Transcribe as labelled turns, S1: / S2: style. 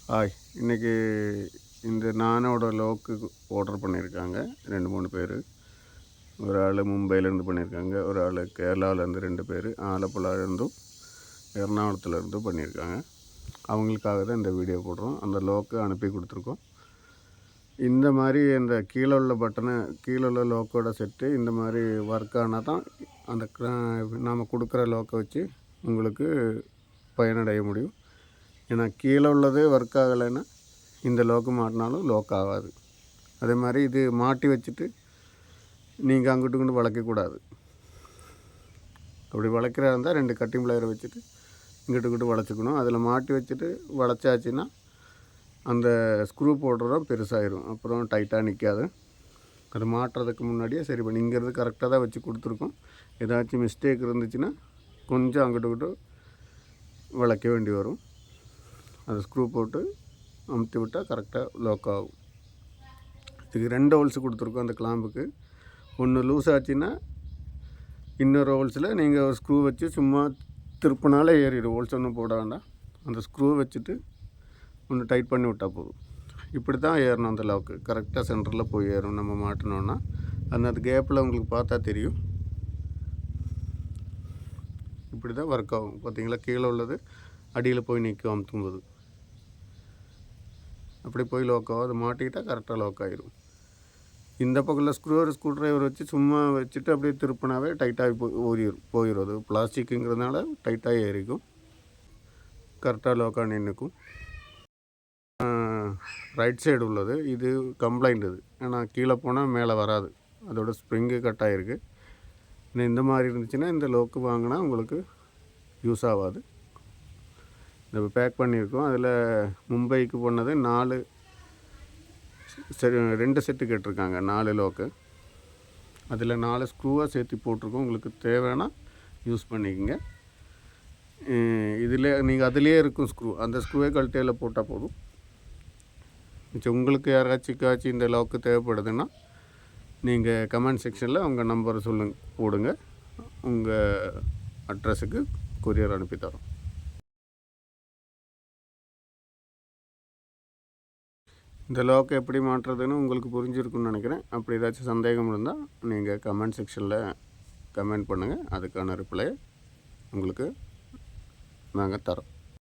S1: Hi, இன்றைக்கி இந்த நானோட log order பண்ணியிருக்காங்க 2-3 பேர். ஒரு ஆள் மும்பையிலேருந்து பண்ணியிருக்காங்க, ஒரு ஆள் கேரளாவிலேருந்து 2 பேர், ஆலப்புழாவிலேருந்தும் எர்ணாகுளத்துலேருந்தும் பண்ணியிருக்காங்க. அவங்களுக்காக தான் இந்த வீடியோ போடுறோம். அந்த லோக்கு அனுப்பி கொடுத்துருக்கோம். இந்த மாதிரி இந்த கீழே உள்ள பட்டனை, கீழே உள்ள லோக்கோட செட்டு இந்த மாதிரி ஒர்க் ஆனால் தான் அந்த நாம் கொடுக்குற லோக்கை வச்சு உங்களுக்கு பயனடைய முடியும். ஏன்னா கீழே உள்ளதே ஒர்க் ஆகலைன்னா இந்த லோக்கு மாட்டினாலும் லோக் ஆகாது. அதே மாதிரி இது மாட்டி வச்சுட்டு நீங்கள் அங்கிட்டு கொண்டு வளைக்கக்கூடாது. அப்படி வளைக்கிறா இருந்தால் 2 கட்டிங் பிளேயரை வச்சுட்டு இங்கிட்டு வளைச்சிக்கணும். அதில் மாட்டி வச்சுட்டு வளைச்சாச்சுன்னா அந்த ஸ்க்ரூ போடுறதும் பெருசாகிடும், அப்புறம் டைட்டாக நிற்காது. அது மாட்டுறதுக்கு முன்னாடியே சரி பண்ணி இங்கிறது கரெக்டாக தான் வச்சு கொடுத்துருக்கோம். ஏதாச்சும் மிஸ்டேக் இருந்துச்சுன்னா கொஞ்சம் அங்கிட்டு வளைக்க வேண்டி வரும். அது ஸ்க்ரூ போட்டு அமுத்தி விட்டால் கரெக்டாக லோக் ஆகும். இதுக்கு 2 ஹோல்ஸ் கொடுத்துருக்கோம். அந்த கிளாம்புக்கு ஒன்று லூஸ் ஆச்சுன்னா இன்னொரு ஹோல்ஸில் நீங்கள் ஒரு ஸ்க்ரூ வச்சு சும்மா திருப்பினாலே ஏறிடும். ஹோல்ஸ் ஒன்றும் போட வேண்டாம். அந்த ஸ்க்ரூ வச்சுட்டு ஒன்று டைட் பண்ணி விட்டால் போதும். இப்படி தான் ஏறணும். அந்த லோக்கு கரெக்டாக சென்டரில் போய் ஏறும். நம்ம மாட்டினோன்னா அந்த கேப்பில் உங்களுக்கு பார்த்தா தெரியும். இப்படி தான் ஒர்க் ஆகும். பார்த்தீங்களா, கீழே உள்ளது அடியில் போய் நிற்கும் அமுத்தும்போது. அப்படி போய் லோக் ஆகும். அது மாட்டிக்கிட்டால் கரெக்டாக லோக் ஆகிடும். இந்த பக்கத்தில் ஸ்க்ரூ ட்ரைவர் வச்சு சும்மா வச்சுட்டு அப்படியே திருப்பினாவே டைட்டாகி போயிடும். அது பிளாஸ்டிக்குங்கிறதுனால டைட்டாகி ஏறிக்கும், கரெக்டாக லோக்காக நின்றுக்கும். ரைட் சைடு உள்ளது இது கம்ப்ளைண்ட். இது ஏன்னா கீழே போனால் மேலே வராது, அதோட ஸ்ப்ரிங்கு கட் ஆகிருக்கு. இந்த மாதிரி இருந்துச்சுன்னா இந்த லோக்கு வாங்கினா உங்களுக்கு யூஸ் ஆகாது. இந்த பேக் பண்ணியிருக்கோம். அதில் மும்பைக்கு போனது 4 2 செட்டு கேட்டிருக்காங்க, 4 லோக்கு. அதில் 4 ஸ்க்ரூவாக சேர்த்து போட்டிருக்கோம். உங்களுக்கு தேவைன்னா யூஸ் பண்ணிக்கோங்க. இதில் நீங்கள் அதிலே இருக்கும் ஸ்க்ரூ, அந்த ஸ்க்ரூவே கழட்டையில் போட்டால் போதும். உங்களுக்கு யாராச்சும் இந்த லோக்கு தேவைப்படுதுன்னா நீங்கள் கமெண்ட் செக்ஷனில் உங்கள் நம்பரை போடுங்க. உங்கள் அட்ரஸுக்கு கொரியர் அனுப்பி தரோம். இந்த லோக்கை எப்படி மாட்டுறதுன்னு உங்களுக்கு புரிஞ்சிருக்குன்னு நினைக்கிறேன். அப்படி ஏதாச்சும் சந்தேகம் இருந்தால் நீங்கள் கமெண்ட் செக்ஷனில் கமெண்ட் பண்ணுங்கள். அதுக்கான ரிப்ளை உங்களுக்கு நாங்கள் தரோம்.